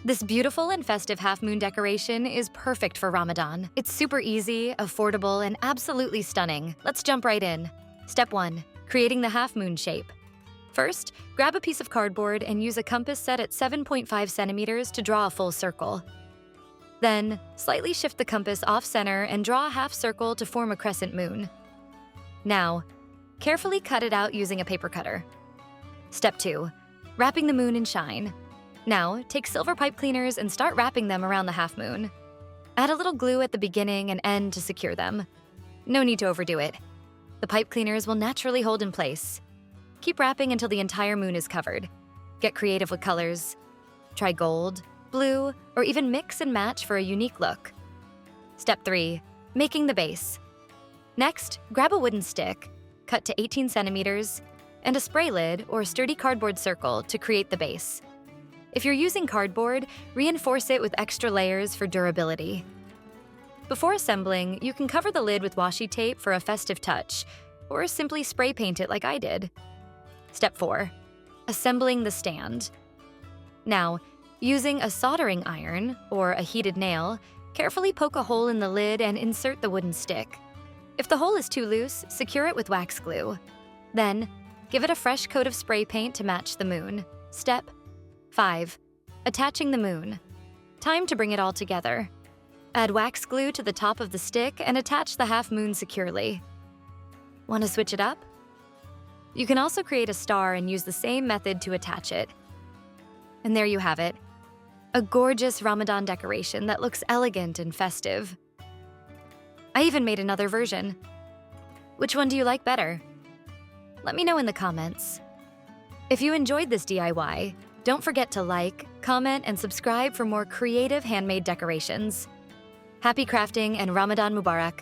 This beautiful and festive half-moon decoration is perfect for Ramadan. It's super easy, affordable, and absolutely stunning. Let's jump right in. Step 1. Creating the half-moon shape. First, grab a piece of cardboard and use a compass set at 7.5 centimeters to draw a full circle. Then, slightly shift the compass off-center and draw a half circle to form a crescent moon. Now, carefully cut it out using a paper cutter. Step 2. Wrapping the moon in shine. Now, take silver pipe cleaners and start wrapping them around the half moon. Add a little glue at the beginning and end to secure them. No need to overdo it. The pipe cleaners will naturally hold in place. Keep wrapping until the entire moon is covered. Get creative with colors. Try gold, blue, or even mix and match for a unique look. Step 3. Making the base. Next, grab a wooden stick, cut to 18 centimeters, and a spray lid or sturdy cardboard circle to create the base. If you're using cardboard, reinforce it with extra layers for durability. Before assembling, you can cover the lid with washi tape for a festive touch, or simply spray paint it like I did. Step 4. Assembling the stand. Now, using a soldering iron or a heated nail, carefully poke a hole in the lid and insert the wooden stick. If the hole is too loose, secure it with wax glue. Then, give it a fresh coat of spray paint to match the moon. Step 5. Attaching the moon. Time to bring it all together. Add wax glue to the top of the stick and attach the half moon securely. Want to switch it up? You can also create a star and use the same method to attach it. And there you have it. A gorgeous Ramadan decoration that looks elegant and festive. I even made another version. Which one do you like better? Let me know in the comments. If you enjoyed this DIY, don't forget to like, comment, and subscribe for more creative handmade decorations. Happy crafting and Ramadan Mubarak!